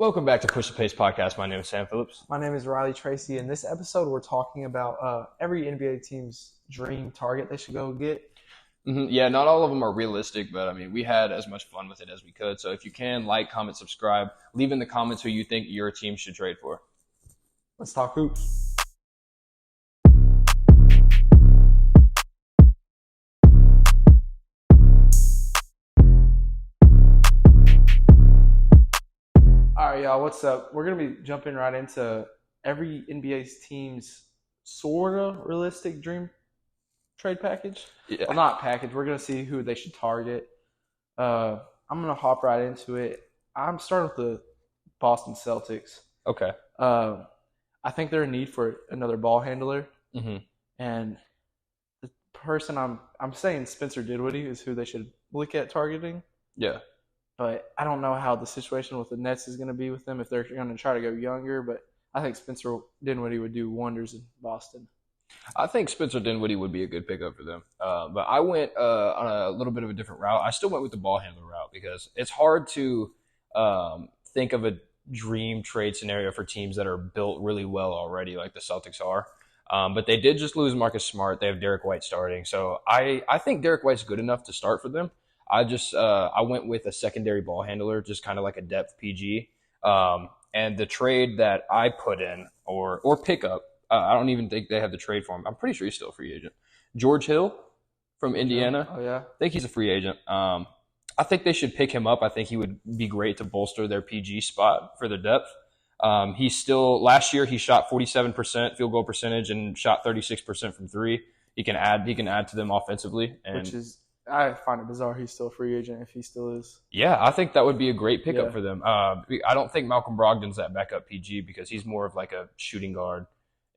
Welcome back to Push the Pace Podcast. My name is Sam Phillips. My name is Riley Tracy. In this episode, we're talking about every NBA team's dream target they should go get. Yeah, not all of them are realistic, but I mean, we had as much fun with it as we could. So if you can, like, comment, subscribe, leave in the comments who you think your team should trade for. Let's talk hoops. All right, y'all, what's up? We're going to be jumping right into every NBA's team's sort of realistic dream trade package. Yeah. Well, not package. We're going to see who they should target. I'm going to hop right into it. I'm starting with the Boston Celtics. Okay. I think they're in need for another ball handler. Mm-hmm. And the person I'm saying Spencer Dinwiddie is who they should look at targeting. Yeah. But I don't know how the situation with the Nets is going to be with them if they're going to try to go younger. But I think Spencer Dinwiddie would do wonders in Boston. I think Spencer Dinwiddie would be a good pickup for them. But I went on a little bit of a different route. I still went with the ball handler route because it's hard to think of a dream trade scenario for teams that are built really well already, like the Celtics are. But they did just lose Marcus Smart. They have Derek White starting. So I think Derek White's good enough to start for them. I went with a secondary ball handler, just kind of like a depth PG. And the trade that I put in or pickup, I don't even think they have the trade for him. I'm pretty sure he's still a free agent. George Hill from Indiana. Oh, yeah. I think he's a free agent. I think they should pick him up. I think he would be great to bolster their PG spot for their depth. Last year he shot 47% field goal percentage and shot 36% from three. He can add to them offensively, I find it bizarre he's still a free agent if he still is. Yeah, I think that would be a great pickup for them. I don't think Malcolm Brogdon's that backup PG because he's more of like a shooting guard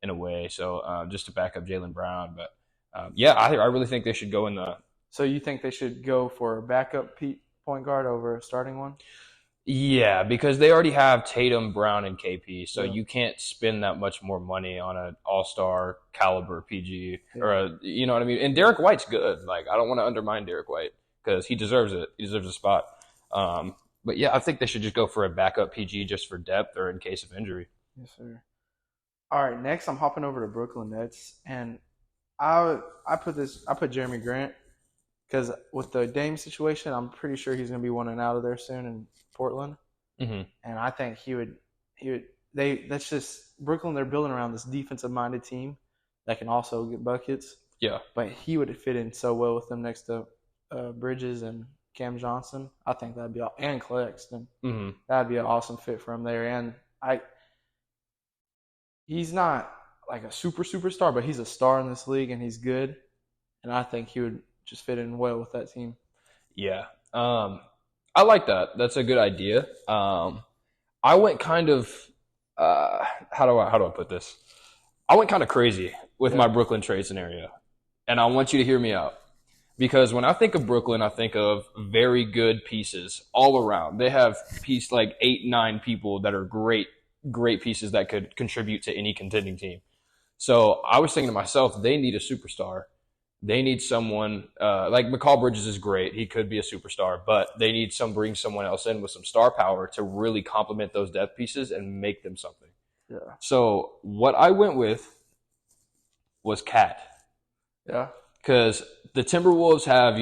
in a way. So just to back up Jaylen Brown, but I really think they should go in the. So you think they should go for a backup point guard over a starting one? Yeah, because they already have Tatum, Brown, and KP, so you can't spend that much more money on an all-star caliber PG or you know what I mean. And Derek White's good. Like I don't want to undermine Derek White because he deserves it. He deserves a spot. But yeah, I think they should just go for a backup PG just for depth or in case of injury. Yes, sir. All right, next I'm hopping over to Brooklyn Nets, and I put Jeremy Grant because with the Dame situation, I'm pretty sure he's going to be wanting out of there soon in Portland, and I think he would. That's just Brooklyn. They're building around this defensive-minded team that can also get buckets. Yeah, but he would fit in so well with them next to Bridges and Cam Johnson. I think that'd be and Claxton. That'd be an awesome fit for him there. And he's not like a superstar, but he's a star in this league, and he's good. And I think he would just fit in well with that team. Yeah. I like that. That's a good idea. I went kind of how do I put this? I went kind of crazy with my Brooklyn trade scenario, and I want you to hear me out because when I think of Brooklyn, I think of very good pieces all around. They have like 8-9 people that are great pieces that could contribute to any contending team. So I was thinking to myself, they need a superstar. They need someone like Mikal Bridges is great. He could be a superstar, but they need bring someone else in with some star power to really complement those depth pieces and make them something. Yeah. So what I went with was Cat. Yeah. Because the Timberwolves have,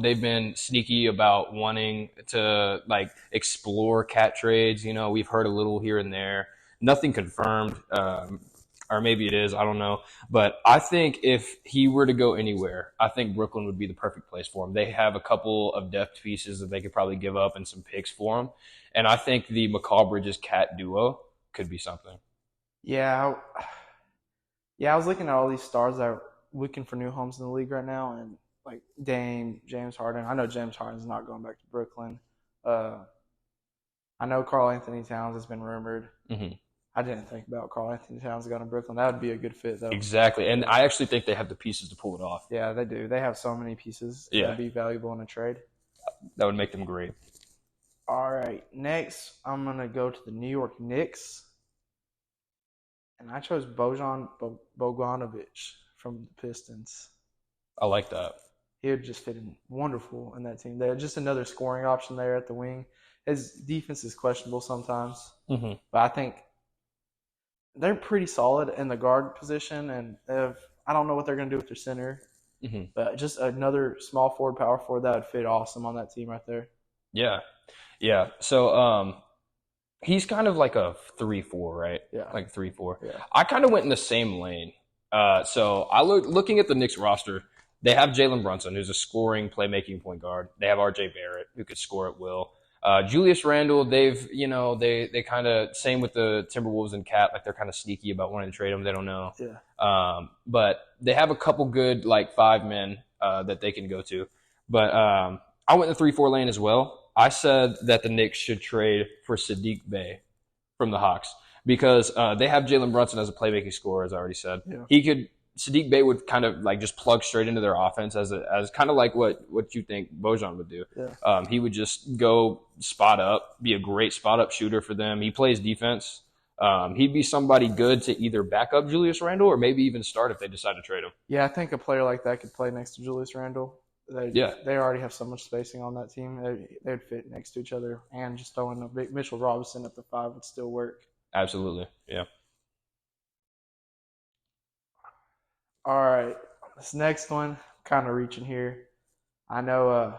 they've been sneaky about wanting to like explore Cat trades. We've heard a little here and there. Nothing confirmed. Or maybe it is, I don't know. But I think if he were to go anywhere, I think Brooklyn would be the perfect place for him. They have a couple of depth pieces that they could probably give up and some picks for him. And I think the Mikal Bridges-Cat duo could be something. Yeah. I was looking at all these stars that are looking for new homes in the league right now, and like Dame, James Harden. I know James Harden's not going back to Brooklyn. I know Karl Anthony Towns has been rumored. I didn't think about Karl Anthony Towns going to Brooklyn. That would be a good fit, though. Exactly. And I actually think they have the pieces to pull it off. Yeah, they do. They have so many pieces that would be valuable in a trade. That would make them great. All right. Next, I'm going to go to the New York Knicks. And I chose Bojan Bogdanovic from the Pistons. I like that. He would just fit in wonderful in that team. They're just another scoring option there at the wing. his defense is questionable sometimes, Mm-hmm. but I think they're pretty solid in the guard position, and I don't know what they're going to do with their center, Mm-hmm. but just another small forward, power forward that would fit awesome on that team right there. Yeah. Yeah. So he's kind of like a 3-4, right? Yeah, Like 3-4. yeah, I kind of went in the same lane. So I looking at the Knicks roster. They have Jalen Brunson, who's a scoring, playmaking point guard. They have R.J. Barrett, who could score at will. Julius Randle, they kind of same with the Timberwolves and Cat, like they're kind of sneaky about wanting to trade him. They don't know. yeah. But they have a couple good like 5 men that they can go to. But I went the 3-4 lane as well. I said that the Knicks should trade for Sadiq Bey from the Hawks because they have Jalen Brunson as a playmaking scorer, as I already said. Yeah. Sadiq Bey would kind of like just plug straight into their offense as kind of like what you think Bojan would do. Yeah. He would just go spot up, be a great spot up shooter for them. He plays defense. He'd be somebody good to either back up Julius Randle or maybe even start if they decide to trade him. Yeah, I think a player like that could play next to Julius Randle. They already have so much spacing on that team. They'd fit next to each other, and just throwing a big Mitchell Robinson at the 5 would still work. Absolutely. Yeah. All right, this next one, kind of reaching here. I know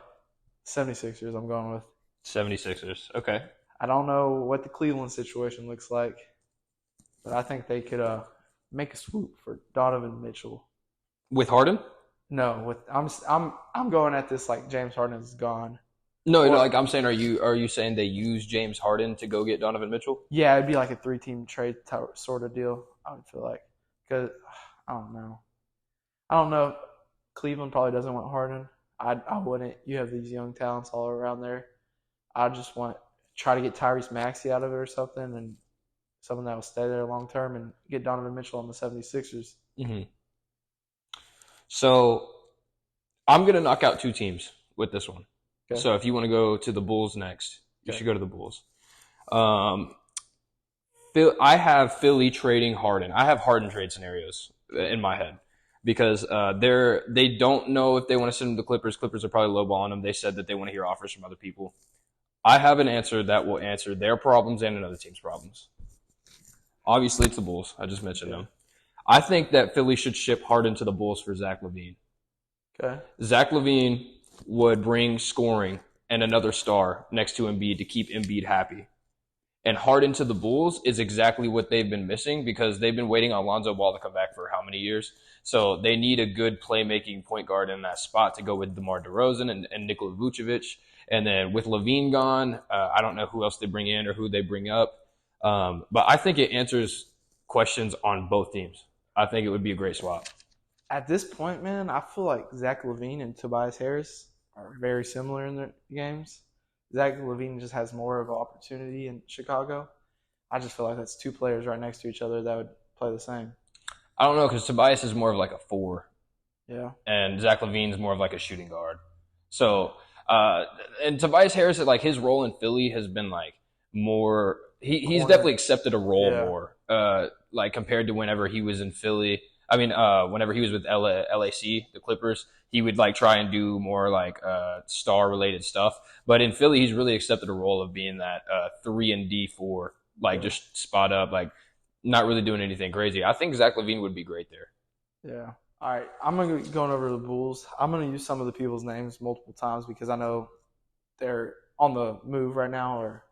76ers I'm going with. 76ers. Okay. I don't know what the Cleveland situation looks like, but I think they could make a swoop for Donovan Mitchell. With Harden? No, I'm going at this like James Harden is gone. No, Or, like I'm saying, are you saying they use James Harden to go get Donovan Mitchell? yeah, it'd be like a 3-team trade sort of deal. I would feel like because I don't know. I don't know. Cleveland probably doesn't want Harden. I wouldn't. You have these young talents all around there. I just want try to get Tyrese Maxey out of it or something, and someone that will stay there long term, and get Donovan Mitchell on the 76ers. Mm-hmm. So I'm gonna knock out 2 teams with this one. Okay. So if you want to go to the Bulls next, you should go to the Bulls. I have Philly trading Harden. I have Harden trade scenarios in my head because they don't know if they want to send him to the Clippers. Clippers are probably lowballing them. They said that they want to hear offers from other people. I have an answer that will answer their problems and another team's problems. Obviously, it's the Bulls. I just mentioned them. I think that Philly should ship Harden to the Bulls for Zach LaVine. Okay. Zach LaVine would bring scoring and another star next to Embiid to keep Embiid happy. And Harden to the Bulls is exactly what they've been missing because they've been waiting on Lonzo Ball to come back for how many years? So they need a good playmaking point guard in that spot to go with DeMar DeRozan and Nikola Vucevic. And then with LaVine gone, I don't know who else they bring in or who they bring up. But I think it answers questions on both teams. I think it would be a great swap. At this point, man, I feel like Zach LaVine and Tobias Harris are very similar in their games. Zach LaVine just has more of an opportunity in Chicago. I just feel like that's 2 players right next to each other that would play the same. I don't know because Tobias is more of like a 4. Yeah. And Zach LaVine's more of like a shooting guard. So, and Tobias Harris, like his role in Philly has been like more. He's definitely accepted a role more, like compared to whenever he was in Philly. I mean, whenever he was with LAC, the Clippers, he would like try and do more like star related stuff. But in Philly, he's really accepted a role of being that 3 and D4, like just spot up, like not really doing anything crazy. I think Zach LaVine would be great there. Yeah. All right. I'm going to going over to the Bulls. I'm going to use some of the people's names multiple times because I know they're on the move right now or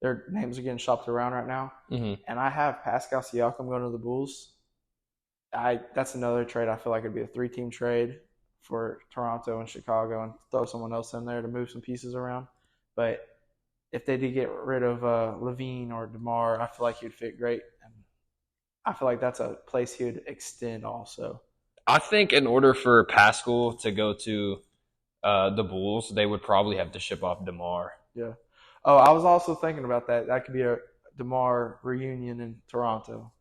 their names are getting shopped around right now. Mm-hmm. And I have Pascal Siakam going to the Bulls. That's another trade. I feel like it'd be a 3-team trade for Toronto and Chicago and throw someone else in there to move some pieces around. But if they did get rid of LaVine or DeMar, I feel like he'd fit great. And I feel like that's a place he would extend also. I think in order for Pascal to go to the Bulls, they would probably have to ship off DeMar. Yeah. Oh, I was also thinking about that. That could be a DeMar reunion in Toronto.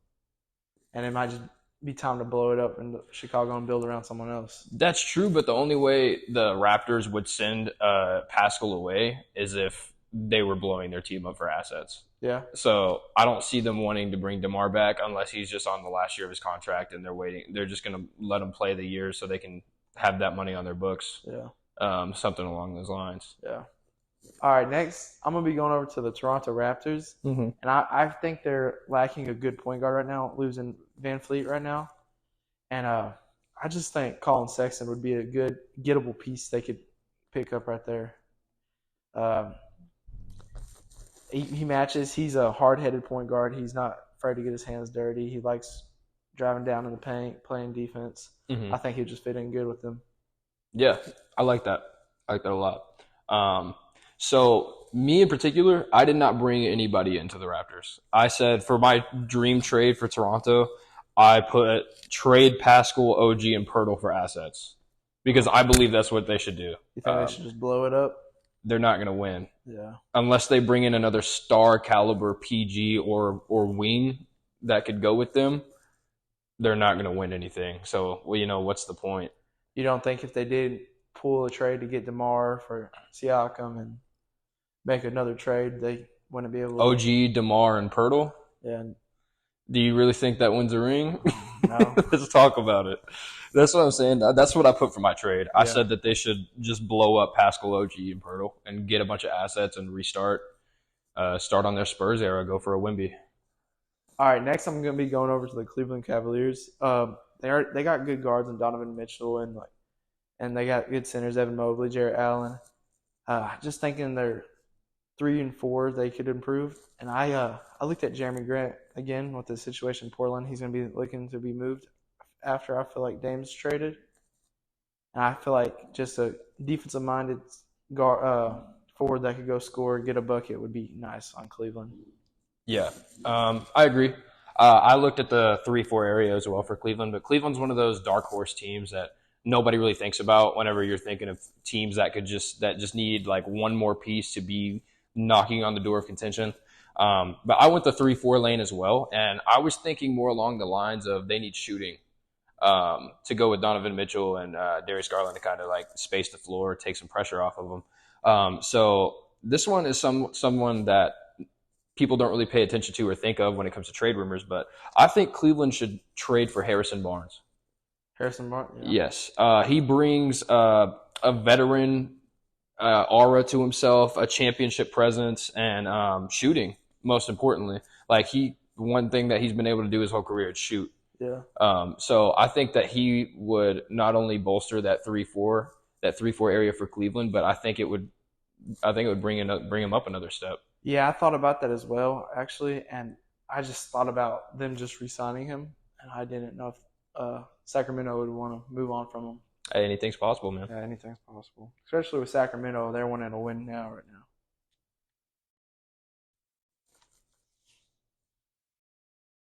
And it might just be time to blow it up in Chicago and build around someone else. That's true, but the only way the Raptors would send Pascal away is if they were blowing their team up for assets. Yeah. So I don't see them wanting to bring DeMar back unless he's just on the last year of his contract and they're waiting. They're just going to let him play the year so they can have that money on their books. Yeah. Something along those lines. Yeah. All right, next I'm gonna be going over to the Toronto Raptors, Mm-hmm. and I think they're lacking a good point guard right now, losing Van Fleet right now, and I just think Colin Sexton would be a good gettable piece they could pick up right there. Um, he matches. He's a hard-headed point guard. He's not afraid to get his hands dirty. He likes driving down in the paint, playing defense. Mm-hmm. I think he'd just fit in good with them. Yeah, I like that. I like that a lot. Um, so me in particular, I did not bring anybody into the Raptors. I said for my dream trade for Toronto, I put trade Pascal, OG, and Pirtle for assets because I believe that's what they should do. You think they should just blow it up? They're not going to win Yeah. unless they bring in another star caliber PG or wing that could go with them. They're not going to win anything. So, well, what's the point? You don't think if they did pull a trade to get DeMar for Siakam and make another trade, they wouldn't be able to? OG, DeMar, and Pirtle. Yeah. Do you really think that wins a ring? No. Let's talk about it. That's what I'm saying. That's what I put for my trade. I Yeah. said that they should just blow up Pascal, OG, and Pirtle and get a bunch of assets and restart. Start on their Spurs era. Go for a Wimby. All right. Next, I'm going to be going over to the Cleveland Cavaliers. They got good guards in Donovan Mitchell and they got good centers Evan Mobley, Jarrett Allen. Just thinking they're 3 and 4, they could improve. And I looked at Jeremy Grant again with the situation in Portland. He's going to be looking to be moved after I feel like Dame's traded. And I feel like just a defensive minded guard, forward that could go score, get a bucket would be nice on Cleveland. Yeah, I agree. I looked at the 3-4 area as well for Cleveland, but Cleveland's one of those dark horse teams that nobody really thinks about whenever you're thinking of teams that just need like one more piece to be knocking on the door of contention. But I went the 3-4 lane as well, and I was thinking more along the lines of they need shooting to go with Donovan Mitchell and Darius Garland to kind of like space the floor, take some pressure off of them. So this one is someone that people don't really pay attention to or think of when it comes to trade rumors, but I think Cleveland should trade for Harrison Barnes. Harrison Martin, yeah. Yes, he brings a veteran aura to himself, a championship presence, and shooting. Most importantly, like one thing that he's been able to do his whole career is shoot. Yeah. So I think that he would not only bolster that 3-4 area for Cleveland, but I think it would bring him up another step. Yeah, I thought about that as well, actually, and I just thought about them just re-signing him, and I didn't know if Sacramento would want to move on from him. Hey, anything's possible, man. Yeah, anything's possible, especially with Sacramento. They're wanting to win now, right now.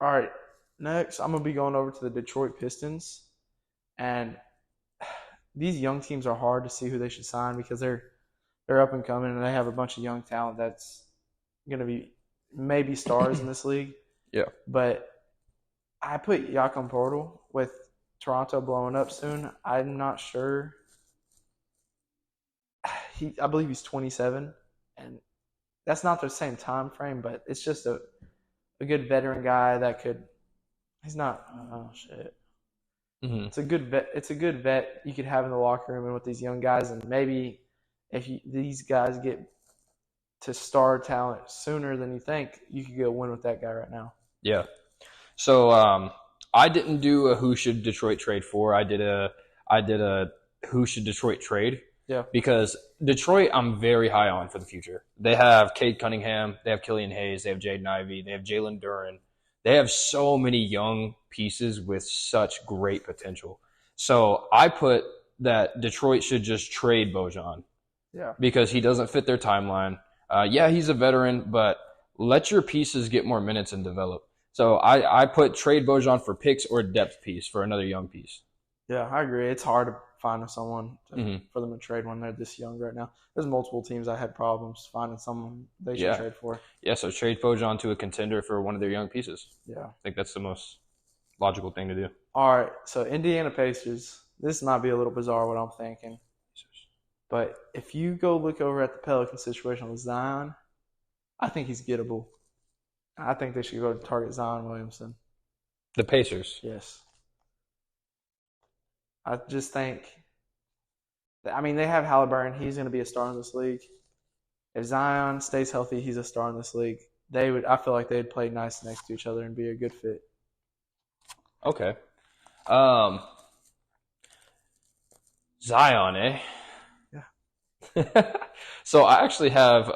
All right, next I'm gonna be going over to the Detroit Pistons, and these young teams are hard to see who they should sign because they're up and coming, and they have a bunch of young talent that's gonna be maybe stars in this league. Yeah. But I put Jakob Portal with Toronto blowing up soon. I'm not sure. I believe he's 27, and that's not the same time frame, but it's just a good veteran guy that could. He's not. Oh shit. Mm-hmm. It's a good vet. It's a good vet you could have in the locker room and with these young guys, and maybe if these guys get to star talent sooner than you think, you could go win with that guy right now. Yeah. So I didn't do a who should Detroit trade for. I did a who should Detroit trade. Yeah. Because Detroit, I'm very high on for the future. They have Cade Cunningham, they have Killian Hayes, they have Jaden Ivey, they have Jalen Duren. They have so many young pieces with such great potential. So I put that Detroit should just trade Bojan. Yeah. Because he doesn't fit their timeline. Yeah, he's a veteran, but let your pieces get more minutes and develop. So I put trade Bojan for picks or depth piece for another young piece. Yeah, I agree. It's hard to find someone for them to trade when they're this young right now. There's multiple teams that had problems finding someone they should trade for. Yeah, so trade Bojan to a contender for one of their young pieces. Yeah. I think that's the most logical thing to do. All right, so Indiana Pacers. This might be a little bizarre what I'm thinking. But if you go look over at the Pelican situation with Zion, I think he's gettable. I think they should go target Zion Williamson. The Pacers. Yes. I just think, they have Halliburton. He's going to be a star in this league. If Zion stays healthy, he's a star in this league. They would. I feel like they'd play nice next to each other and be a good fit. Okay. Um, Zion, eh? Yeah. So I actually have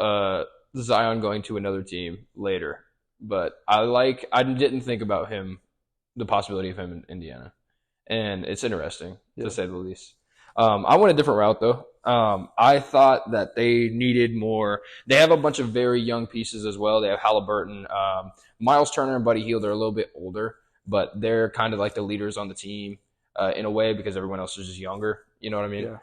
Zion going to another team later, but I didn't think about him, the possibility of him in Indiana, and it's interesting Yeah. to say the least. I went a different route though. I thought that they needed more. They have a bunch of very young pieces as well. They have Halliburton, Miles Turner, and Buddy Hield. They're a little bit older, but they're kind of like the leaders on the team in a way because everyone else is just younger. You know what I mean? Yeah.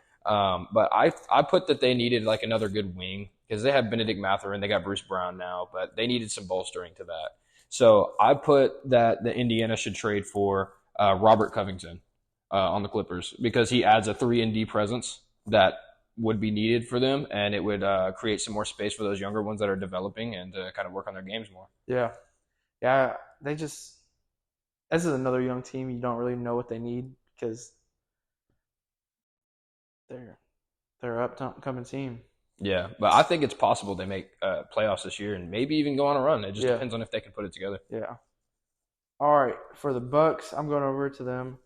But I put that they needed like another good wing because they have Benedict Mathurin, they got Bruce Brown now, but they needed some bolstering to that. So I put that the Indiana should trade for Robert Covington on the Clippers because he adds a 3-and-D presence that would be needed for them, and it would create some more space for those younger ones that are developing and kind of work on their games more. Yeah. Yeah. They just. This is another young team. You don't really know what they need because they're they're upcoming team. Yeah, but I think it's possible they make playoffs this year and maybe even go on a run. It just Yeah. depends on if they can put it together. Yeah. All right. For the Bucks, I'm going over to them.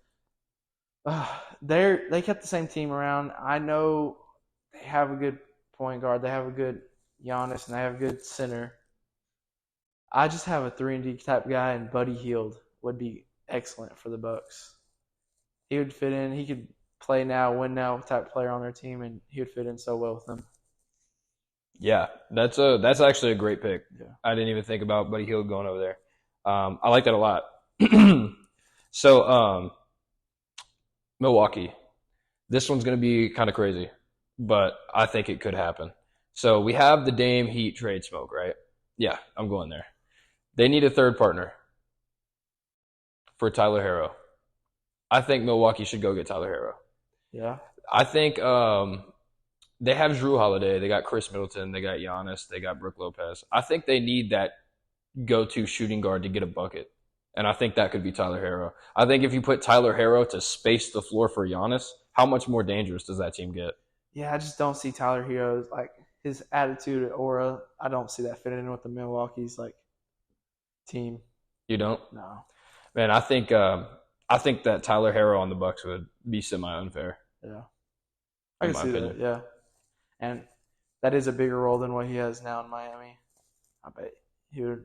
They kept the same team around. I know they have a good point guard. They have a good Giannis, and they have a good center. I just have a 3-and-D type guy, and Buddy Hield would be excellent for the Bucks. He would fit in. He could play now, win now type player on their team, and he would fit in so well with them. Yeah, that's actually a great pick. Yeah. I didn't even think about Buddy Hield going over there. I like that a lot. So Milwaukee, this one's going to be kind of crazy, but I think it could happen. So we have the Dame Heat trade smoke, right? Yeah, I'm going there. They need a third partner for Tyler Hero. I think Milwaukee should go get Tyler Hero. Yeah. I think they have Drew Holiday, they got Chris Middleton, they got Giannis, they got Brook Lopez. I think they need that go-to shooting guard to get a bucket, and I think that could be Tyler Hero. I think if you put Tyler Hero to space the floor for Giannis, how much more dangerous does that team get? Yeah, I just don't see Tyler Hero's like his attitude and aura. I don't see that fitting in with the Milwaukee's like team. You don't, No. man. I think that Tyler Hero on the Bucks would be semi-unfair, Yeah. I in can my see opinion. that, yeah. And that is a bigger role than what he has now in Miami. I bet he would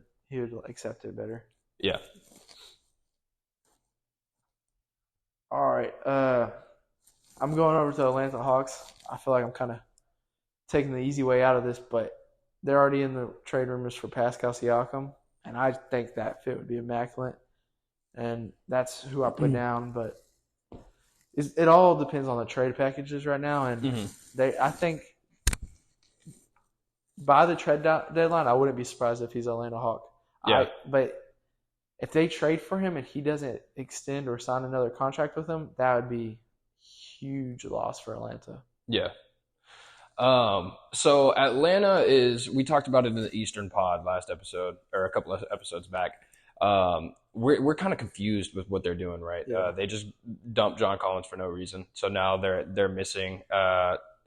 accept it better. Yeah, All right. I'm going over to Atlanta Hawks. I feel like I'm kind of taking the easy way out of this, but they're already in the trade rumors for Pascal Siakam, and I think that fit would be immaculate. And that's who I put down, but it all depends on the trade packages right now. And I think by the trade deadline, I wouldn't be surprised if he's Atlanta Hawk. yeah, But if they trade for him and he doesn't extend or sign another contract with them, that would be huge loss for Atlanta. yeah. So Atlanta is, we talked about it in the Eastern Pod last episode or a couple of episodes back. We're kind of confused with what they're doing, right? Yeah. They just dumped John Collins for no reason. So now they're missing,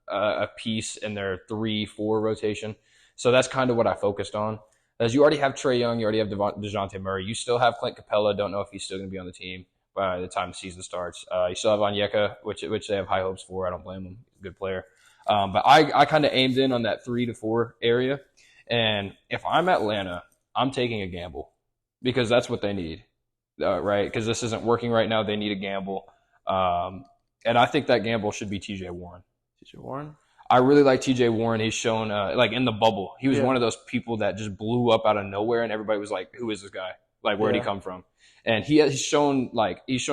a piece in their 3-4 rotation. So that's kind of what I focused on. As you already have Trae Young, you already have DeJounte Murray. You still have Clint Capella. Don't know if he's still going to be on the team by the time the season starts. You still have Onyeka, which they have high hopes for. I don't blame him. Good player. But I kind of aimed in on that 3 to 4 area. And if I'm Atlanta, I'm taking a gamble because that's what they need, right? Because this isn't working right now. They need a gamble. And I think that gamble should be TJ Warren. TJ Warren? I really like TJ Warren. He's shown, like in the bubble, he was Yeah. one of those people that just blew up out of nowhere, and everybody was like, "Who is this guy? Like, where'd he come from?" And he's shown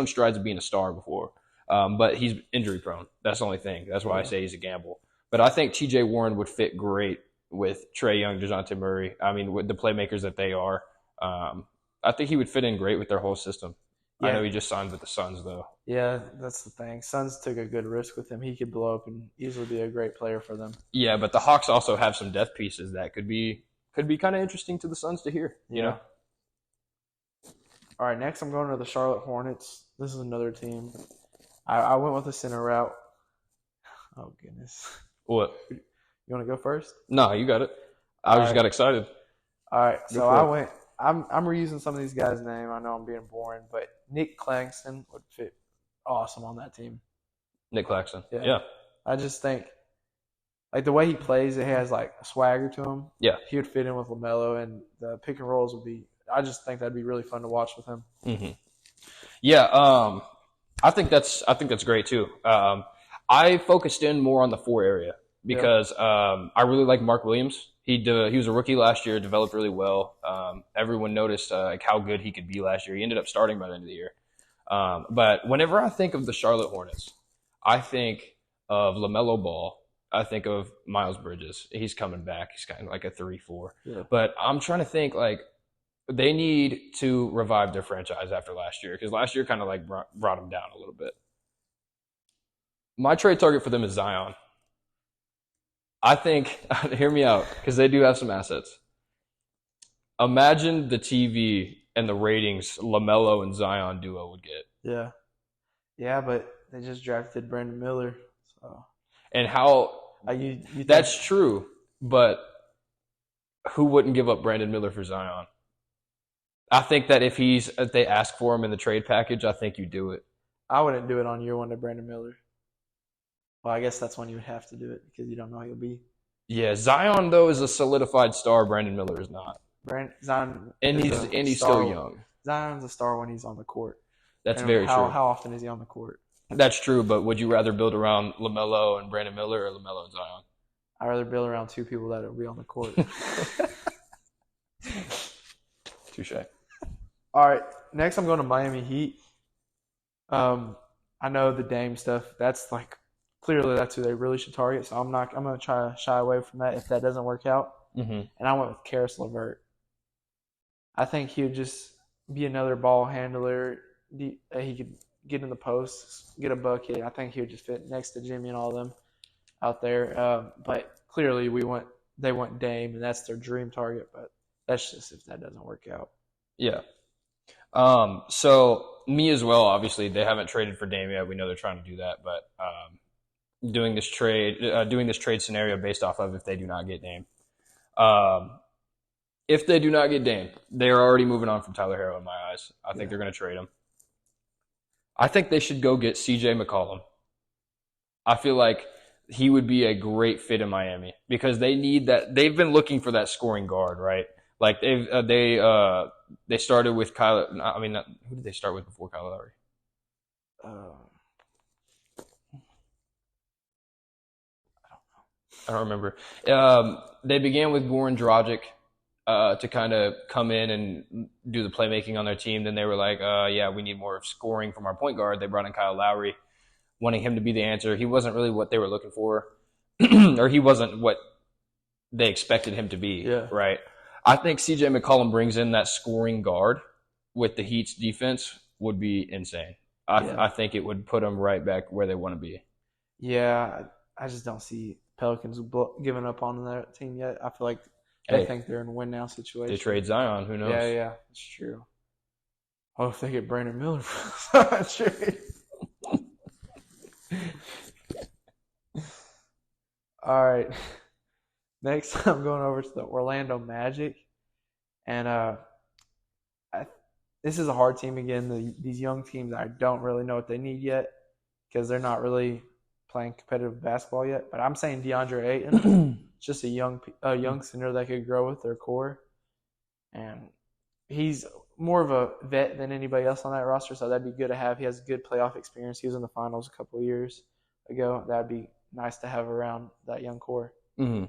strides of being a star before, but he's injury prone. That's the only thing. That's why I say he's a gamble. But I think TJ Warren would fit great with Trae Young, DeJounte Murray. I mean, with the playmakers that they are, I think he would fit in great with their whole system. Yeah. I know he just signed with the Suns, though. Yeah, that's the thing. Suns took a good risk with him. He could blow up and easily be a great player for them. Yeah, but the Hawks also have some depth pieces that could be kind of interesting to the Suns to hear. You know. All right, next I'm going to the Charlotte Hornets. This is another team. I went with the center route. Oh goodness. What? You want to go first? No, you got it. I All just right. got excited. All right. Go So for I it. went. I'm reusing some of these guys' name. I know I'm being boring, but Nick Claxton would fit awesome on that team. Nick Claxton. Yeah. Yeah. I just think like the way he plays, it has like a swagger to him. Yeah. He would fit in with LaMelo, and the pick and rolls would be. I just think that'd be really fun to watch with him. hmm Yeah. I think that's great too. I focused in more on the 4 area Yeah. because I really like Mark Williams. He was a rookie last year, developed really well. Everyone noticed like how good he could be last year. He ended up starting by the end of the year. But whenever I think of the Charlotte Hornets, I think of LaMelo Ball. I think of Miles Bridges. He's coming back. He's kind of like a 3-4. Yeah. But I'm trying to think like they need to revive their franchise after last year because last year kind of like brought them down a little bit. My trade target for them is Zion. I think, hear me out, because they do have some assets. Imagine the TV and the ratings LaMelo and Zion duo would get. Yeah. Yeah, but they just drafted Brandon Miller. So And how you think, that's true, but who wouldn't give up Brandon Miller for Zion? I think that if they ask for him in the trade package, I think you do it. I wouldn't do it on year one to Brandon Miller. Well, I guess that's when you would have to do it because you don't know who he'll be. Yeah, Zion though is a solidified star. Brandon Miller is not, Zion and he's still young. Zion's a star when he's on the court. That's And very true. How often is he on the court? That's true, but would you rather build around LaMelo and Brandon Miller or LaMelo and Zion? I'd rather build around 2 people that will be on the court. Touche. All right, next I'm going to Miami Heat. I know the Dame stuff. That's like clearly that's who they really should target. So I'm going to try to shy away from that if that doesn't work out. Mm-hmm. And I went with Karis LeVert. I think he would just be another ball handler. He could get in the post, get a bucket. I think he would just fit next to Jimmy and all of them out there. But clearly they want Dame, and that's their dream target. But that's just if that doesn't work out. Yeah. So me as well. Obviously, they haven't traded for Dame yet. We know they're trying to do that, but doing this trade scenario based off of if they do not get Dame. If they do not get Dame, they are already moving on from Tyler Herro in my eyes. I think they're going to trade him. I think they should go get C.J. McCollum. I feel like he would be a great fit in Miami because they need that. They've been looking for that scoring guard, right? Like they started with Kyle. I mean, who did they start with before Kyle Lowry? I don't remember. They began with Goran Dragic to kind of come in and do the playmaking on their team. Then they were like, yeah, we need more scoring from our point guard. They brought in Kyle Lowry, wanting him to be the answer. He wasn't really what they were looking for, or he wasn't what they expected him to be, right? I think C.J. McCollum brings in that scoring guard with the Heat's defense would be insane. I think it would put them right back where they want to be. Yeah, I just don't see Pelicans giving up on that team yet. I feel like they think they're in a win-now situation. They trade Zion. Who knows? Yeah, it's true. Oh, if they get Brandon Miller for trade. All right. Next, I'm going over to the Orlando Magic. And this is a hard team again. These young teams, I don't really know what they need yet because they're not really playing competitive basketball yet. But I'm saying DeAndre Ayton, just a young center that could grow with their core. And he's more of a vet than anybody else on that roster, so that'd be good to have. He has good playoff experience. He was in the finals a couple of years ago. That'd be nice to have around that young core. Mm-hmm.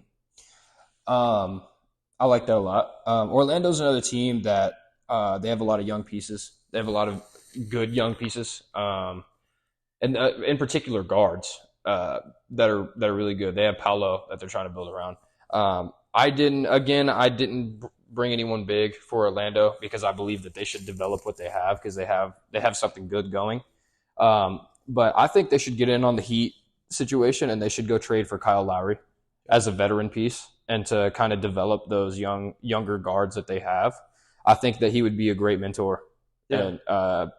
I like that a lot. Orlando's another team that they have a lot of young pieces. They have a lot of good young pieces, and in particular guards that are really good. They have Paolo that they're trying to build around. I didn't bring anyone big for Orlando because I believe that they should develop what they have because they have something good going. But I think they should get in on the Heat situation and they should go trade for Kyle Lowry as a veteran piece and to kind of develop those younger guards that they have. I think that he would be a great mentor. Yeah. And,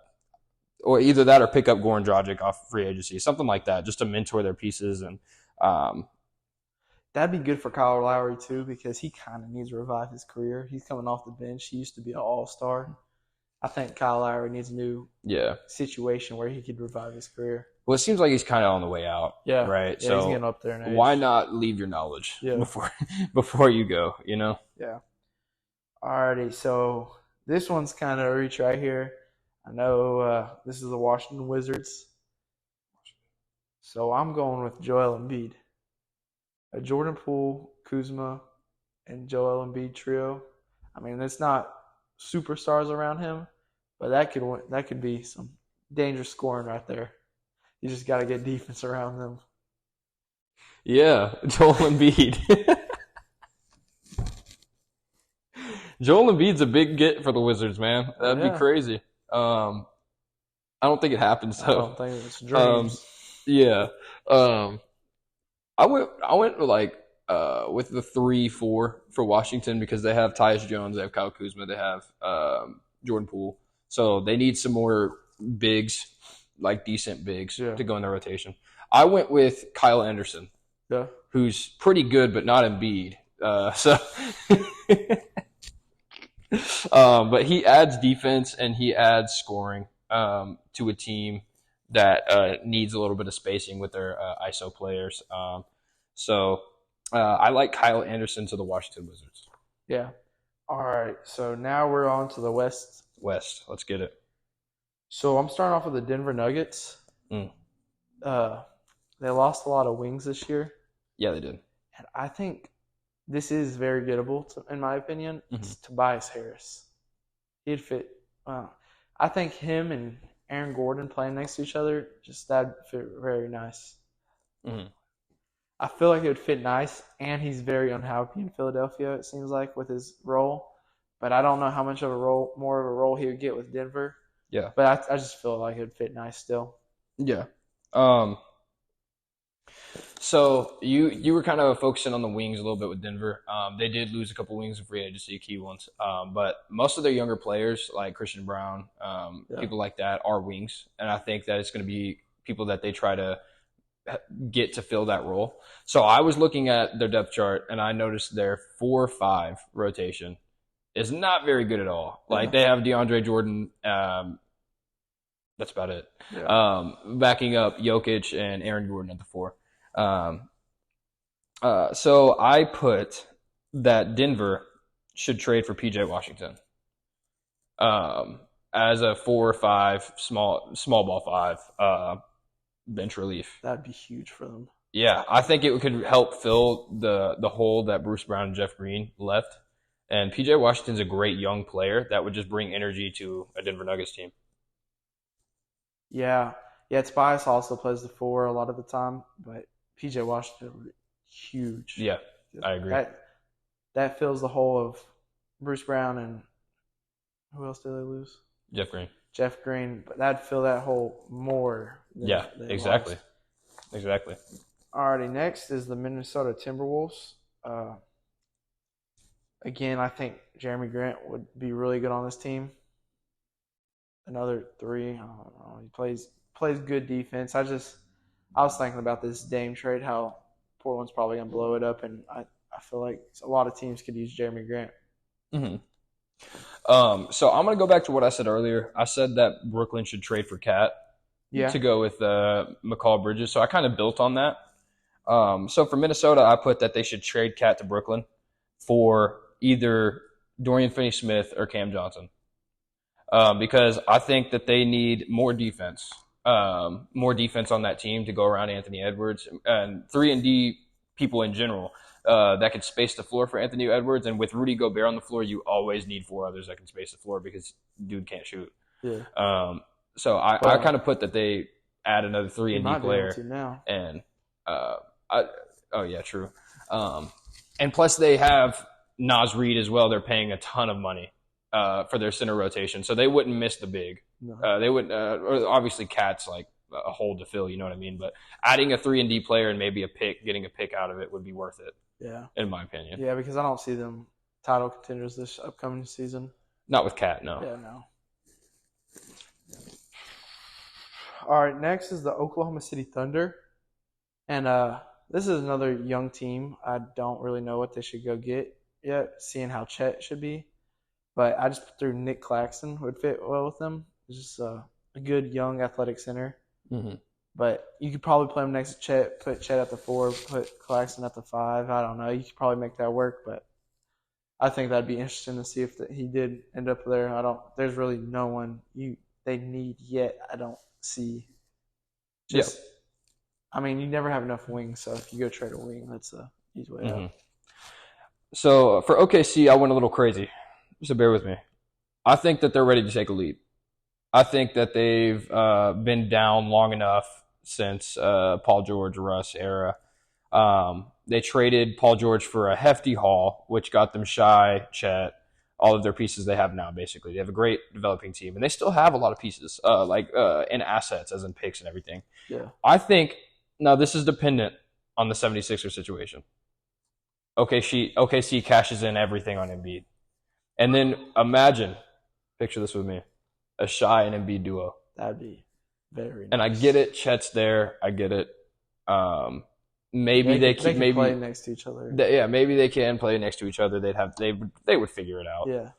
or either that or pick up Goran Dragic off free agency, something like that, just to mentor their pieces. And that'd be good for Kyle Lowry too because he kind of needs to revive his career. He's coming off the bench. He used to be an all-star. I think Kyle Lowry needs a new situation where he could revive his career. Well, it seems like he's kind of on the way out. Yeah. Right. Yeah, so he's getting up there in age. Why not leave your knowledge before you go? You know. Yeah. Alrighty. So this one's kind of a reach right here. I know this is the Washington Wizards. So I'm going with Joel Embiid. A Jordan Poole, Kuzma, and Joel Embiid trio. I mean, it's not superstars around him, but that could be some dangerous scoring right there. You just got to get defense around them. Yeah, Joel Embiid. Joel Embiid's a big get for the Wizards, man. That'd be crazy. I don't think it happens though. I don't think it's dreams. Yeah. I went like with the 3-4 for Washington because they have Tyus Jones, they have Kyle Kuzma, they have Jordan Poole. So they need some more bigs, like decent bigs, to go in their rotation. I went with Kyle Anderson, who's pretty good, but not Embiid. But he adds defense and he adds scoring to a team that needs a little bit of spacing with their ISO players. So I like Kyle Anderson to the Washington Wizards. Yeah. All right. So now we're on to the West. Let's get it. So I'm starting off with the Denver Nuggets. They lost a lot of wings this year. Yeah, they did. And I think this is very gettable, in my opinion. It's Tobias Harris. He'd fit. I think him and Aaron Gordon playing next to each other, that'd fit very nice. I feel like it would fit nice, and he's very unhappy in Philadelphia, it seems like, with his role. But I don't know how much of a role, more of a role he would get with Denver. Yeah. But I just feel like it would fit nice still. Yeah. So you were kind of focusing on the wings a little bit with Denver. They did lose a couple wings in free agency, key ones. But most of their younger players, like Christian Brown, people like that, are wings. And I think that it's going to be people that they try to get to fill that role. So I was looking at their depth chart, and I noticed their 4-5 rotation is not very good at all. Like, they have DeAndre Jordan. That's about it. Yeah. Backing up Jokic and Aaron Gordon at the 4. So I put that Denver should trade for PJ Washington as a 4 or 5 small ball 5 bench relief. That'd be huge for them. Yeah, I think it could help fill the hole that Bruce Brown and Jeff Green left. And PJ Washington's a great young player that would just bring energy to a Denver Nuggets team. Yeah. Yeah, Tobias also plays the 4 a lot of the time, but PJ Washington would be huge. Yeah, I agree. That fills the hole of Bruce Brown and who else did they lose? Jeff Green, but that'd fill that hole more. Than exactly. Lost. Exactly. Alrighty, next is the Minnesota Timberwolves. Again, I think Jeremy Grant would be really good on this team. Another 3. I don't know. He plays good defense. I was thinking about this Dame trade, how Portland's probably gonna blow it up, and I feel like a lot of teams could use Jeremy Grant. So I'm gonna go back to what I said earlier. I said that Brooklyn should trade for Cat to go with McCall Bridges. So I kind of built on that. So for Minnesota, I put that they should trade Cat to Brooklyn for either Dorian Finney-Smith or Cam Johnson. Because I think that they need more defense on that team to go around Anthony Edwards and 3-and-D people in general that can space the floor for Anthony Edwards. And with Rudy Gobert on the floor, you always need 4 others that can space the floor because dude can't shoot. Yeah. So I kind of put that they add another 3-and-D player. Now. And true. And plus they have Naz Reid as well. They're paying a ton of money for their center rotation, so they wouldn't miss the big. No. They would obviously Cat's like a hole to fill, you know what I mean? But adding a 3-and-D player and maybe getting a pick out of it would be worth it. Yeah, in my opinion. Yeah, because I don't see them title contenders this upcoming season. Not with Cat, no. Yeah, no. All right, next is the Oklahoma City Thunder, and this is another young team. I don't really know what they should go get yet, seeing how Chet should be. But I just threw Nick Claxton would fit well with them. He's just a good young athletic center. Hmm. But you could probably play him next to Chet, put Chet at the 4, put Claxton at the 5. I don't know. You could probably make that work, but I think that'd be interesting to see if he did end up there. There's really no one they need yet. I don't see. Yeah. Just, I mean, you never have enough wings, so if you go trade a wing, that's a easy way out. So for OKC, I went a little crazy. So bear with me. I think that they're ready to take a lead. I think that they've been down long enough since Paul George, Russ era. They traded Paul George for a hefty haul, which got them Shy, Chet, all of their pieces they have now, basically. They have a great developing team, and they still have a lot of pieces, in assets, as in picks and everything. Yeah. I think, now this is dependent on the 76ers situation. OKC cashes in everything on Embiid. And then imagine, picture this with me, a Shy and Embiid duo. That'd be very nice. And I get it, Chet's there. I get it. Maybe they can play next to each other. Maybe they can play next to each other. They would figure it out. Yeah.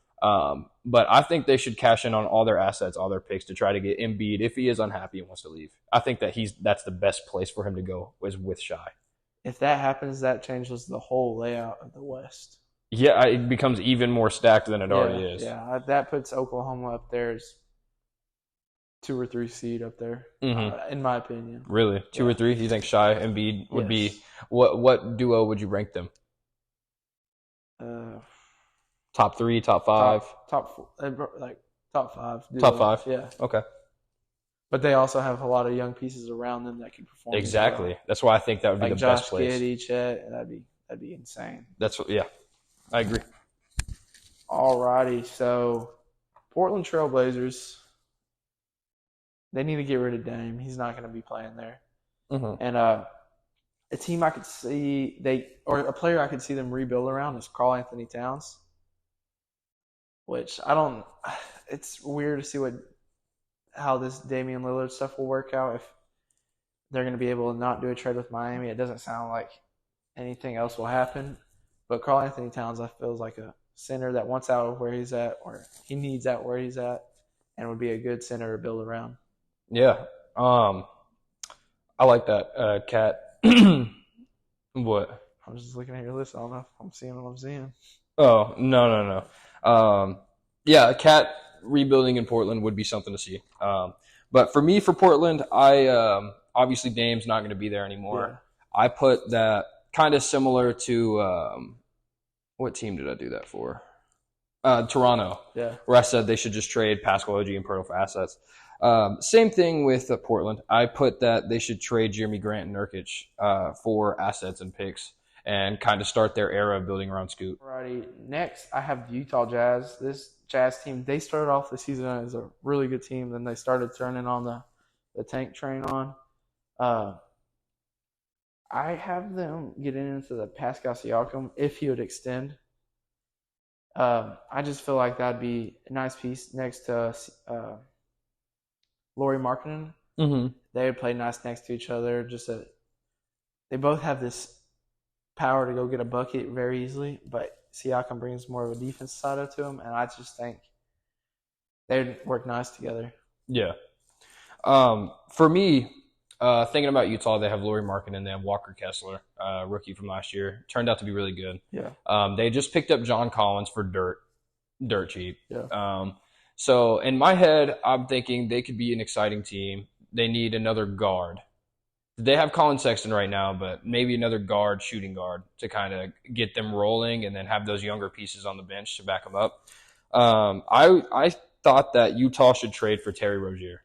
But I think they should cash in on all their assets, all their picks to try to get Embiid if he is unhappy and wants to leave. I think that's the best place for him to go is with Shy. If that happens, that changes the whole layout of the West. Yeah, it becomes even more stacked than it already is. Yeah, that puts Oklahoma up there as 2 or 3 seed up there, in my opinion. Really? 2 or 3? You think Shy and Embiid would be what duo would you rank them? Top 3, top 5? Top 4, like top 5. Duo. Top 5? Yeah. Okay. But they also have a lot of young pieces around them that can perform. Exactly. Well. That's why I think that would be the best place. Like Josh Giddey, Chet, that'd be insane. I agree. Alrighty, so Portland Trailblazers, they need to get rid of Dame. He's not going to be playing there. Mm-hmm. And a team I could see a player I could see them rebuild around is Karl Anthony Towns. Which it's weird to see how this Damian Lillard stuff will work out if they're going to be able to not do a trade with Miami. It doesn't sound like anything else will happen. But Karl Anthony Towns, I feel, is like a center that wants out of where he's at, or he needs out where he's at, and would be a good center to build around. Yeah. I like that, Cat. What? I'm just looking at your list. I don't know if I'm seeing what I'm seeing. Oh, no. Cat rebuilding in Portland would be something to see. But for me, for Portland, I obviously Dame's not going to be there anymore. Yeah. I put that kind of similar to what team did I do that for? Toronto. Yeah. Where I said they should just trade Pascal OG and Pirtle for assets. Same thing with Portland. I put that they should trade Jeremy Grant and Nurkic for assets and picks and kind of start their era of building around Scoot. Alrighty. Next, I have the Utah Jazz. This Jazz team, they started off the season as a really good team. Then they started turning on the tank train on. I have them getting into the Pascal Siakam if he would extend. I just feel like that'd be a nice piece next to Lauri Markkanen. Mm-hmm. They would play nice next to each other. They both have this power to go get a bucket very easily, but Siakam brings more of a defense side to him, and I just think they'd work nice together. Yeah. For me, thinking about Utah, they have Lauri Markkanen and they have Walker Kessler, rookie from last year. Turned out to be really good. Yeah. They just picked up John Collins for dirt cheap. Yeah. So in my head, I'm thinking they could be an exciting team. They need another guard. They have Colin Sexton right now, but maybe another shooting guard, to kind of get them rolling and then have those younger pieces on the bench to back them up. I thought that Utah should trade for Terry Rozier.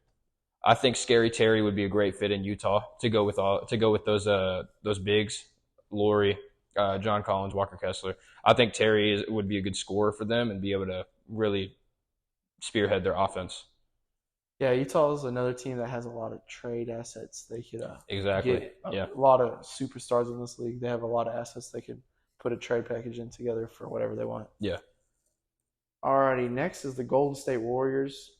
I think Scary Terry would be a great fit in Utah to go with those bigs, Lauri, John Collins, Walker Kessler. I think Terry would be a good scorer for them and be able to really spearhead their offense. Yeah, Utah is another team that has a lot of trade assets. They could get a lot of superstars in this league. They have a lot of assets they could put a trade package in together for whatever they want. Yeah. Alrighty, next is the Golden State Warriors.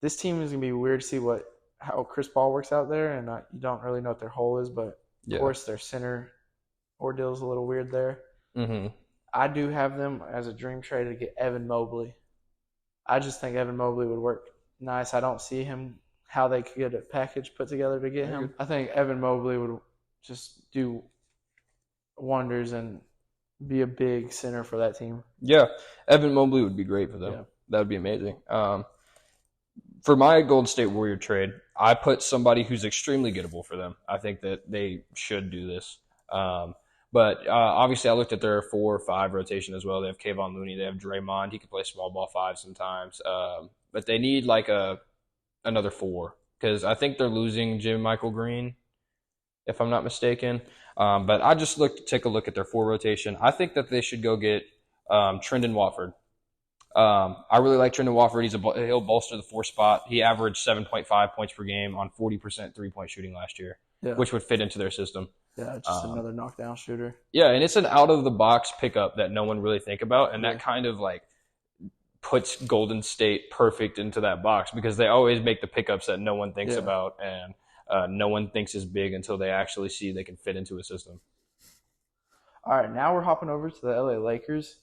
This team is going to be weird to see what how Chris Paul works out there, and you don't really know what their hole is. But of Yeah. course, their center ordeal is a little weird there. Hmm. I do have them as a dream trade to get Evan Mobley. I just think Evan Mobley would work nice. I don't see him how they could get a package put together to get him. I think Evan Mobley would just do wonders and be a big center for that team. Yeah, Evan Mobley would be great for them. Yeah. That would be amazing. For my Golden State Warrior trade, I put somebody who's extremely gettable for them. I think that they should do this. But obviously, I looked at their 4 or 5 rotation as well. They have Kayvon Looney. They have Draymond. He can play small ball 5 sometimes. But they need like another 4 because I think they're losing Jim Michael Green, if I'm not mistaken. But I just take a look at their 4 rotation. I think that they should go get Trendon Watford. I really like Trendon Watford. He'll bolster the 4 spot. He averaged 7.5 points per game on 40% 3-point shooting last year, which would fit into their system. Yeah, just another knockdown shooter. Yeah, and it's an out of the box pickup that no one really think about, and that kind of like puts Golden State perfect into that box because they always make the pickups that no one thinks about, and no one thinks is big until they actually see they can fit into a system. All right, now we're hopping over to the LA Lakers.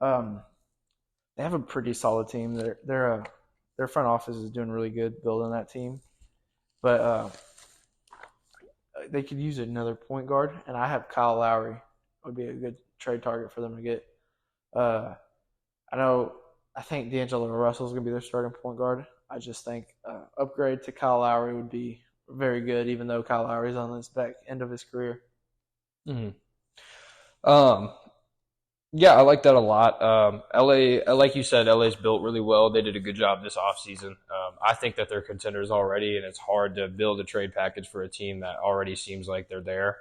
They have a pretty solid team. Their front office is doing really good building that team, but they could use another point guard, and I have Kyle Lowry would be a good trade target for them to get. I think D'Angelo Russell is going to be their starting point guard. I just think upgrade to Kyle Lowry would be very good, even though Kyle Lowry is on this back end of his career. Mm-hmm. Yeah, I like that a lot. LA, like you said, LA's built really well. They did a good job this offseason. I think that they're contenders already, and it's hard to build a trade package for a team that already seems like they're there.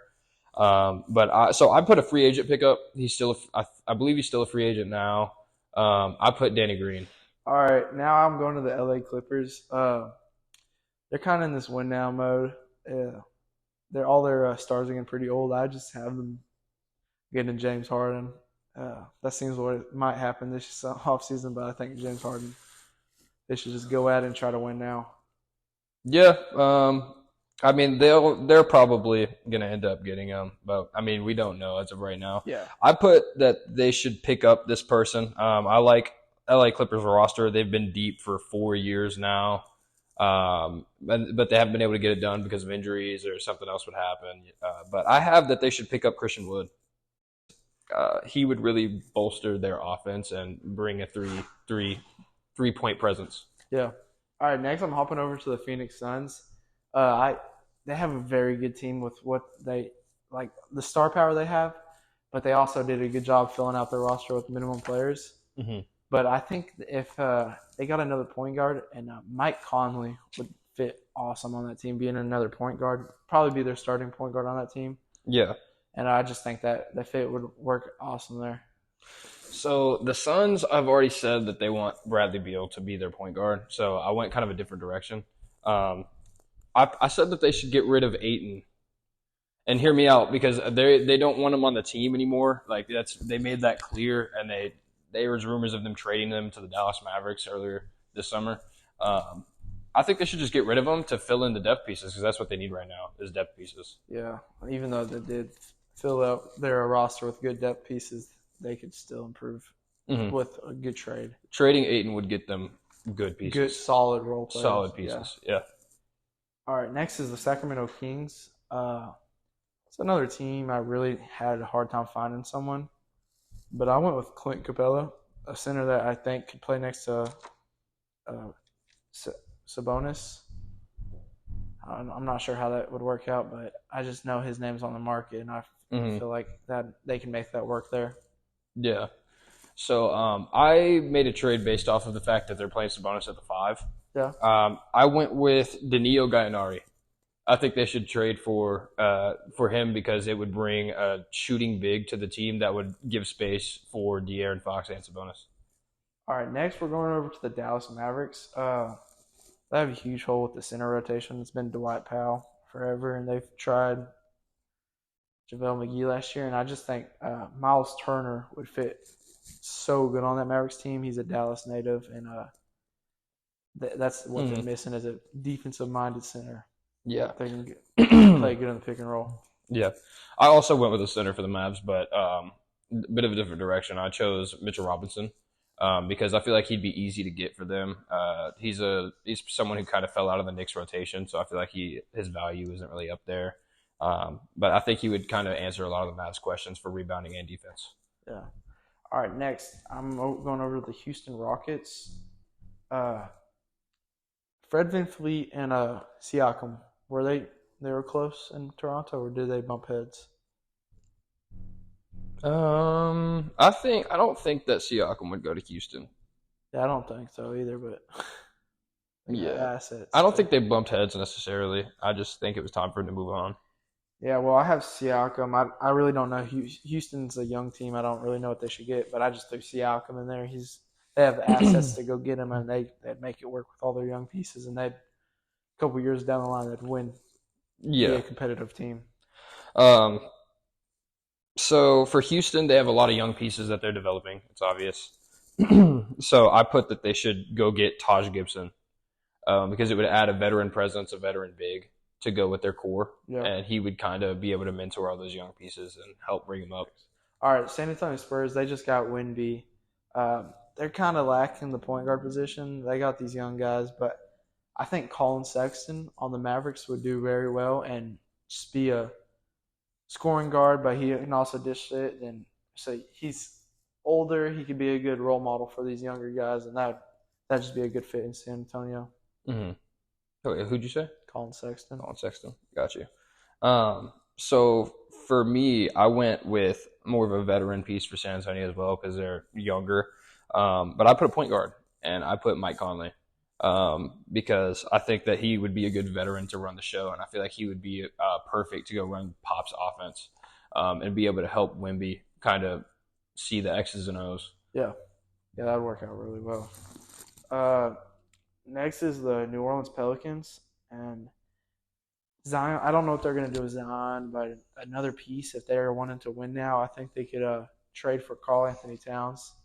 So I put a free agent pickup. I believe he's still a free agent now. I put Danny Green. All right, now I'm going to the LA Clippers. They're kind of in this win now mode. All their stars are getting pretty old. I just have them getting James Harden. That seems what might happen this offseason, but I think James Harden, they should just go at it and try to win now. Yeah, I mean they're probably gonna end up getting him, but I mean we don't know as of right now. Yeah, I put that they should pick up this person. I like LA Clippers roster. They've been deep for 4 years now, but they haven't been able to get it done because of injuries or something else would happen. But I have that they should pick up Christian Wood. He would really bolster their offense and bring a three-point presence. Yeah. All right. Next, I'm hopping over to the Phoenix Suns. They have a very good team with what they like the star power they have, but they also did a good job filling out their roster with minimum players. Mm-hmm. But I think if they got another point guard and Mike Conley would fit awesome on that team, being another point guard, probably be their starting point guard on that team. Yeah. And I just think that the fit would work awesome there. So the Suns, I've already said that they want Bradley Beal to be their point guard. So I went kind of a different direction. I said that they should get rid of Ayton. And hear me out because they don't want him on the team anymore. Like they made that clear, and there was rumors of them trading them to the Dallas Mavericks earlier this summer. I think they should just get rid of them to fill in the depth pieces because that's what they need right now is depth pieces. Yeah, even though they did fill out their roster with good depth pieces, they could still improve with a good trade. Trading Ayton would get them good pieces. Good, solid role players. Solid pieces, yeah. All right, next is the Sacramento Kings. It's another team I really had a hard time finding someone, but I went with Clint Capella, a center that I think could play next to Sabonis. I'm not sure how that would work out, but I just know his name's on the market, and I feel like that they can make that work there. Yeah. So I made a trade based off of the fact that they're playing Sabonis at the 5. Yeah. I went with Danilo Gallinari. I think they should trade for him because it would bring a shooting big to the team that would give space for De'Aaron Fox and Sabonis. All right, next we're going over to the Dallas Mavericks. They have a huge hole with the center rotation. It's been Dwight Powell forever, and they've tried JaVale McGee last year, and I just think Miles Turner would fit so good on that Mavericks team. He's a Dallas native, and That's what they're Mhm. missing is a defensive-minded center. Yeah. They can play good in the pick and roll. Yeah. I also went with a center for the Mavs, but a bit of a different direction. I chose Mitchell Robinson because I feel like he'd be easy to get for them. He's someone who kind of fell out of the Knicks rotation, so I feel like his value isn't really up there. But I think he would kind of answer a lot of the Mavs questions for rebounding and defense. Yeah. All right, next I'm going over to the Houston Rockets. Uh, Fred VanVleet and Siakam, were they were close in Toronto, or did they bump heads? I don't think that Siakam would go to Houston. Yeah, I don't think so either, but they got Yeah. assets I don't there. think they bumped heads necessarily. I just think it was time for him to move on. Yeah, well, I have Siakam. I really don't know. Houston's a young team. I don't really know what they should get, but I just threw Siakam in there. They have the assets to go get him, and they'd make it work with all their young pieces, and they'd a couple years down the line they'd win, be a Yeah. competitive team. Um, so for Houston, they have a lot of young pieces that they're developing. It's obvious. So I put that they should go get Taj Gibson because it would add a veteran presence, a veteran big to go with their core, Yeah. and he would kind of be able to mentor all those young pieces and help bring them up. All right, San Antonio Spurs. They just got Wemby. They're kind of lacking the point guard position. They got these young guys, but I think Colin Sexton on the Mavericks would do very well and just be a scoring guard, but he can also dish it. And so he's older. He could be a good role model for these younger guys, and that'd just be a good fit in San Antonio. Mm-hmm. Okay, who'd you say? Colin Sexton. Colin Sexton. Got you. So for me, I went with more of a veteran piece for San Antonio as well because they're younger. But I put a point guard and I put Mike Conley because I think that he would be a good veteran to run the show, and I feel like he would be perfect to go run Pop's offense and be able to help Wemby kind of see the X's and O's. Yeah, yeah, that'd work out really well. Uh, Next is the New Orleans Pelicans and Zion. I don't know what they're going to do with Zion, but another piece if they're wanting to win now, I think they could trade for Karl Anthony Towns.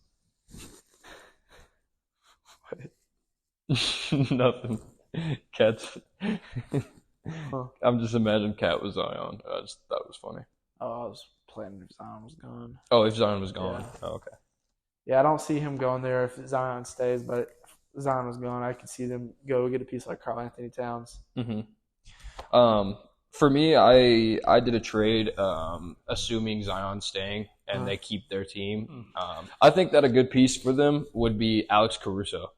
Nothing. Cat's. Huh. I'm just imagining Cat was Zion. I just thought it was funny. Oh, I was planning if Zion was gone. Oh, if Zion was gone. Yeah. Oh, okay. Yeah, I don't see him going there if Zion stays, but if Zion was gone, I could see them go get a piece like Karl Anthony Towns. Mm-hmm. For me, I did a trade assuming Zion's staying and they keep their team. I think that a good piece for them would be Alex Caruso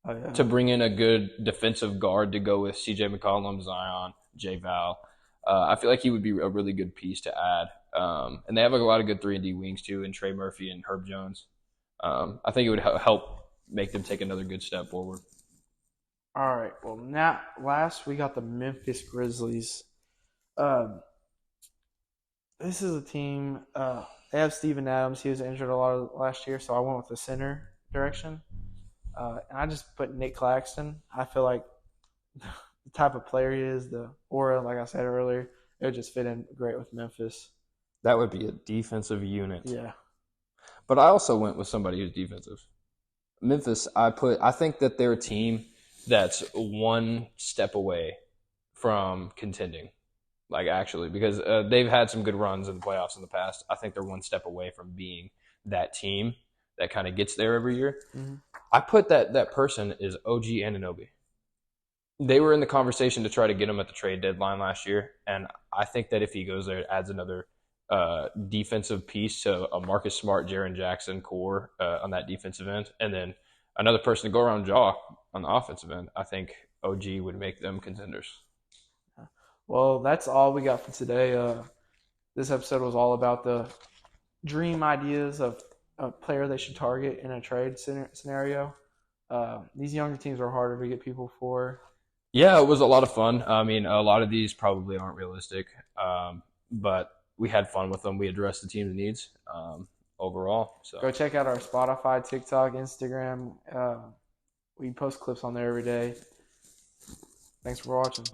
Oh yeah. to bring in a good defensive guard to go with CJ McCollum, Zion, J Val. I feel like he would be a really good piece to add. And they have like a lot of good 3-and-D wings too, in Trey Murphy and Herb Jones. I think it would help make them take another good step forward. All right. Well, now last we got the Memphis Grizzlies. Um, this is a team. They have Steven Adams. He was injured a lot of last year, so I went with the center direction. And I just put Nick Claxton. I feel like the type of player he is, the aura, like I said earlier, it would just fit in great with Memphis. That would be a defensive unit. Yeah. But I also went with somebody who's defensive. Memphis, I think that they're a team that's one step away from contending. Like actually, because they've had some good runs in the playoffs in the past. I think they're one step away from being that team that kind of gets there every year. Mm-hmm. I put that person is OG Anunoby. They were in the conversation to try to get him at the trade deadline last year, and I think that if he goes there, it adds another defensive piece to a Marcus Smart, Jaren Jackson core on that defensive end, and then another person to go around Jaw on the offensive end. I think OG would make them contenders. Well, that's all we got for today. This episode was all about the dream ideas of a player they should target in a trade scenario. These younger teams are harder to get people for. Yeah, it was a lot of fun. I mean, a lot of these probably aren't realistic, but we had fun with them. We addressed the team's needs overall. So Go check out our Spotify, TikTok, Instagram. We post clips on there every day. Thanks for watching.